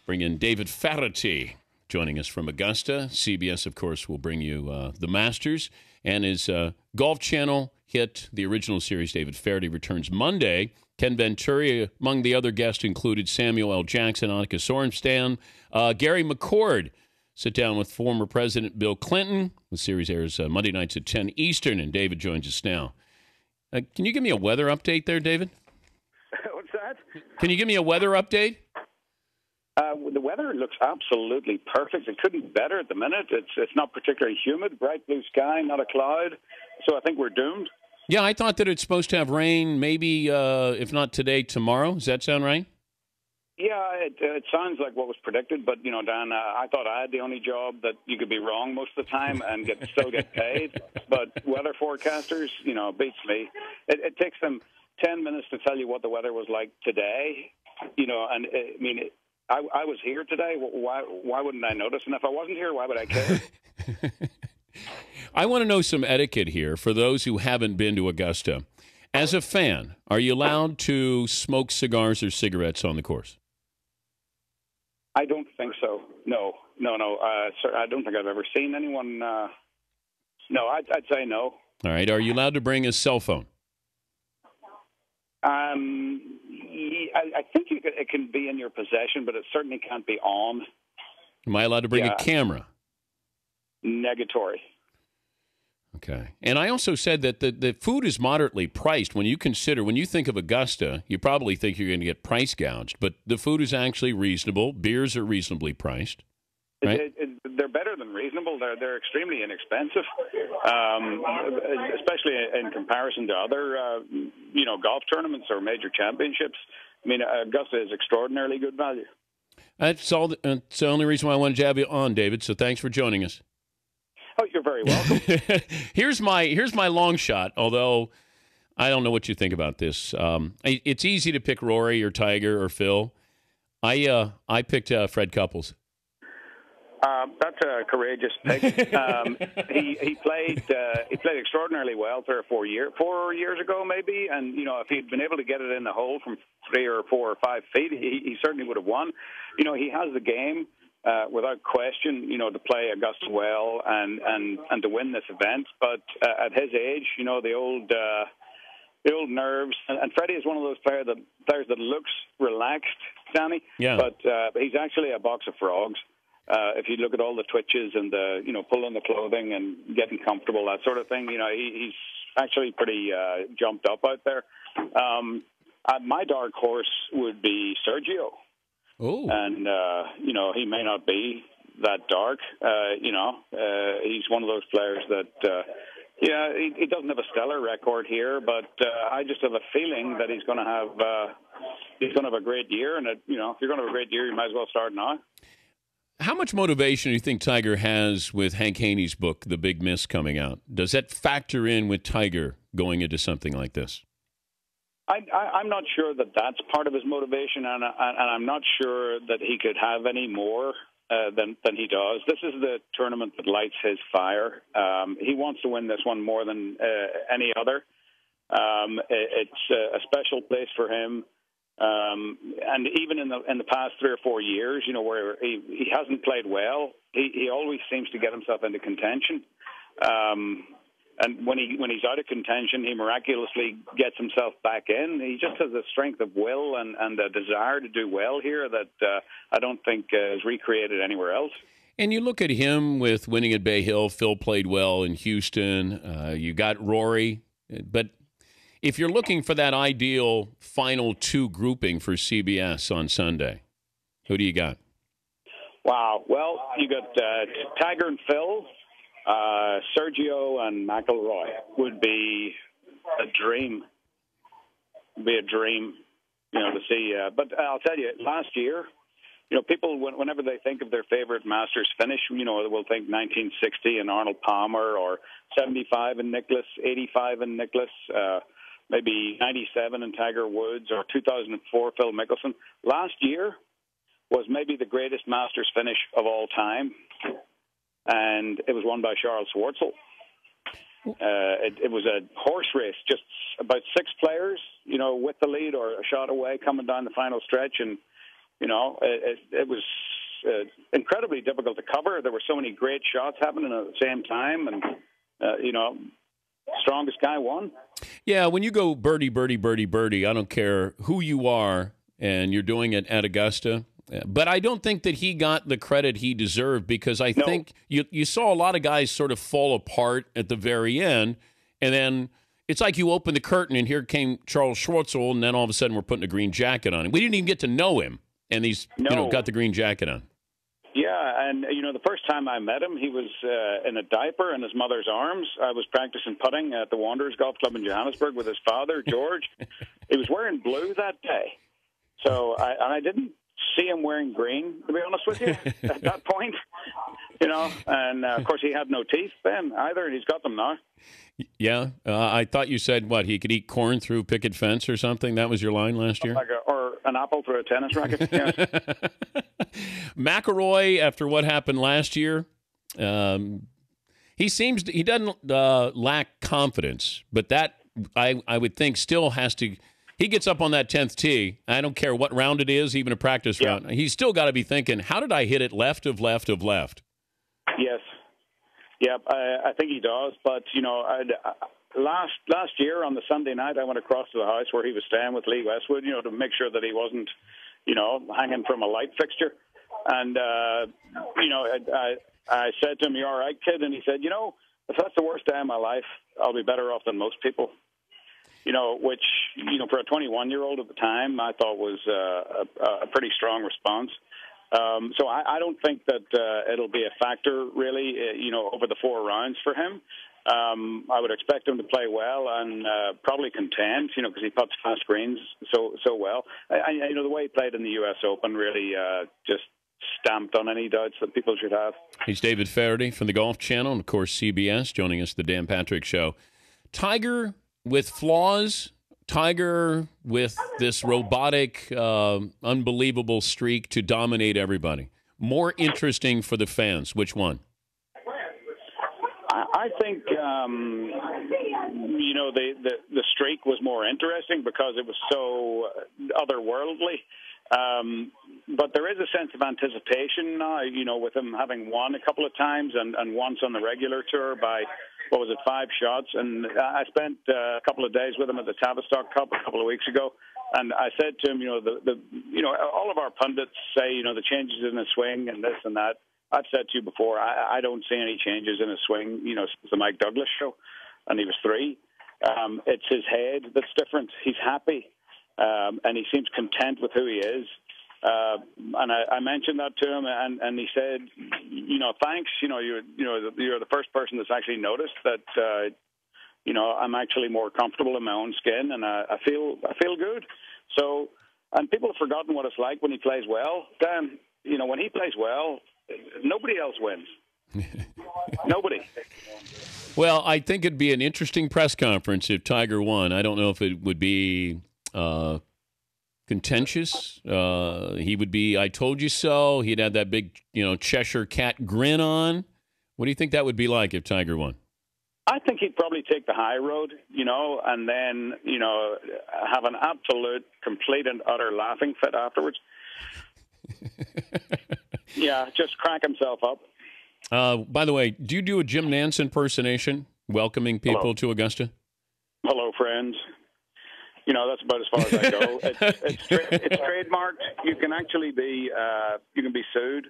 Bring in David Feherty joining us from Augusta. CBS, of course, will bring you the Masters. And his Golf Channel hit, the original series, David Feherty, returns Monday. Ken Venturi, among the other guests, included Samuel L. Jackson, Annika Sorenstam, Gary McCord. Sit down with former President Bill Clinton. The series airs Monday nights at 10 Eastern, and David joins us now. Can you give me a weather update there, David? What's that? Can you give me a weather update? The weather looks absolutely perfect. It couldn't be better at the minute. It's not particularly humid, bright blue sky, not a cloud. So I think we're doomed. Yeah, I thought that it's supposed to have rain maybe, if not today, tomorrow. Does that sound right? Yeah, it sounds like what was predicted, but, you know, Dan, I thought I had the only job that you could be wrong most of the time and still get paid. But weather forecasters, you know, beats me. It takes them 10 minutes to tell you what the weather was like today, you know, and, I mean, I was here today. Why wouldn't I notice? And if I wasn't here, why would I care? I want to know some etiquette here for those who haven't been to Augusta. As a fan, are you allowed to smoke cigars or cigarettes on the course? I don't think so. No. Sir, I don't think I've ever seen anyone. No, I'd say no. All right. Are you allowed to bring a cell phone? I think it can be in your possession, but it certainly can't be on. Am I allowed to bring a camera? Negatory. Okay. And I also said that the food is moderately priced. When you think of Augusta, you probably think you're going to get price gouged, but the food is actually reasonable. Beers are reasonably priced. Right? They're better than reasonable. They're extremely inexpensive, especially in comparison to other, golf tournaments or major championships. I mean, Augusta is extraordinarily good value. That's all. That's the only reason why I wanted to have you on, David. So thanks for joining us. Oh, you're very welcome. Here's my long shot, although I don't know what you think about this. It's easy to pick Rory or Tiger or Phil. I picked Fred Couples. That's a courageous pick. He played extraordinarily well 4 years ago, maybe. And you know, if he'd been able to get it in the hole from 3 or 4 or 5 feet, he certainly would have won. You know, he has the game. Without question, you know, to play Augusta well and to win this event. But at his age, you know, the old nerves. And Freddie is one of those players that looks relaxed, Danny. Yeah. But he's actually a box of frogs. If you look at all the twitches and the, you know, pulling the clothing and getting comfortable, that sort of thing, you know, he's actually pretty jumped up out there. My dark horse would be Sergio. Oh. And, you know, he may not be that dark. He's one of those players that, he doesn't have a stellar record here, but I just have a feeling that he's going to have a great year. And, if you're going to have a great year, you might as well start now. How much motivation do you think Tiger has with Hank Haney's book, The Big Miss, coming out? Does that factor in with Tiger going into something like this? I'm not sure that that's part of his motivation, and I'm not sure that he could have any more than he does. This is the tournament that lights his fire. He wants to win this one more than any other. It's a special place for him. And even in the past 3 or 4 years, you know, where he hasn't played well, he always seems to get himself into contention. And when he's out of contention, he miraculously gets himself back in. He just has a strength of will and a desire to do well here that I don't think is recreated anywhere else. And you look at him with winning at Bay Hill. Phil played well in Houston. You got Rory. But if you're looking for that ideal final 2 grouping for CBS on Sunday, who do you got? Wow. Well, you got Tiger and Phil. Sergio and McIlroy would be a dream. You know, to see. But I'll tell you, last year, you know, people, whenever they think of their favorite Masters finish, you know, they'll think 1960 and Arnold Palmer, or 75 and Nicklaus, 85 and Nicklaus, maybe 97 and Tiger Woods, or 2004 Phil Mickelson. Last year was maybe the greatest Masters finish of all time. And it was won by Charl Schwartzel. It was a horse race, just about 6 players, you know, with the lead or a shot away coming down the final stretch. And It was incredibly difficult to cover. There were so many great shots happening at the same time, and strongest guy won. Yeah, when you go birdie, birdie, birdie, birdie, I don't care who you are, and you're doing it at Augusta. But I don't think that he got the credit he deserved, because I think you saw a lot of guys sort of fall apart at the very end, and then it's like you open the curtain and here came Charl Schwartzel, and then all of a sudden we're putting a green jacket on him. We didn't even get to know him, and he's got the green jacket on. Yeah, and the first time I met him, he was in a diaper in his mother's arms. I was practicing putting at the Wanderers Golf Club in Johannesburg with his father, George. He was wearing blue that day, so I didn't see him wearing green, to be honest with you, at that point. And of course he had no teeth then either, and he's got them now. Yeah, I thought you said he could eat corn through picket fence or something. That was your line last year, or an apple through a tennis racket. Yes. McIlroy, after what happened last year, he doesn't lack confidence, but that I would think still has to. He gets up on that 10th tee. I don't care what round it is, even a practice round. He's still got to be thinking, how did I hit it left of left of left? Yes. Yeah, I think he does. But, last year on the Sunday night, I went across to the house where he was staying with Lee Westwood, to make sure that he wasn't, hanging from a light fixture. And, I said to him, "You all right, kid?" And he said, if that's the worst day of my life, I'll be better off than most people. Which, for a 21-year-old at the time, I thought was a pretty strong response. So I don't think that it'll be a factor, really, over the 4 rounds for him. I would expect him to play well and probably contend, because he puts fast greens so well. The way he played in the U.S. Open really just stamped on any doubts that people should have. He's David Feherty from the Golf Channel and, of course, CBS, joining us, the Dan Patrick Show. Tiger with flaws, Tiger with this robotic, unbelievable streak to dominate everybody. More interesting for the fans. Which one? I think, the streak was more interesting because it was so otherworldly. But there is a sense of anticipation now, with him having won a couple of times and once on the regular tour by, 5 shots. And I spent a couple of days with him at the Tavistock Cup a couple of weeks ago. And I said to him, all of our pundits say, the changes in his swing and this and that. I've said to you before, I don't see any changes in his swing, since the Mike Douglas show, and he was 3. It's his head that's different. He's happy, and he seems content with who he is. And I mentioned that to him, and he said, thanks. You're the first person that's actually noticed that. I'm actually more comfortable in my own skin, and I feel good. So, and people have forgotten what it's like when he plays well. Dan, when he plays well, nobody else wins. Nobody. Well, I think it'd be an interesting press conference if Tiger won. I don't know if it would be contentious. He would be, I told you so. He'd have that big, Cheshire cat grin on. What do you think that would be like if Tiger won? I think he'd probably take the high road, and then, have an absolute, complete and utter laughing fit afterwards. Yeah, just crack himself up. By the way, do you do a Jim Nantz impersonation welcoming people to Augusta? Hello, friends. That's about as far as I go. It's trademarked. You can actually be sued.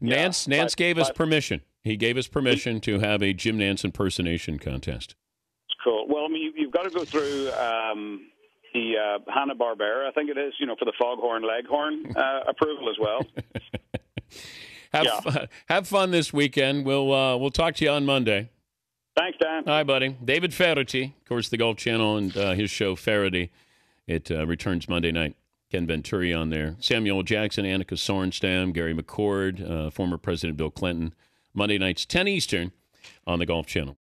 Nantz gave us permission. He gave us permission to have a Jim Nantz impersonation contest. It's cool. Well, I mean, you've got to go through the Hanna-Barbera, I think it is, for the Foghorn Leghorn approval as well. Have fun this weekend. We'll talk to you on Monday. Thanks, Dan. Hi, buddy. David Feherty, of course, the Golf Channel and his show Feherty. It returns Monday night. Ken Venturi on there. Samuel Jackson, Annika Sorenstam, Gary McCord, former President Bill Clinton. Monday nights, 10 Eastern on the Golf Channel.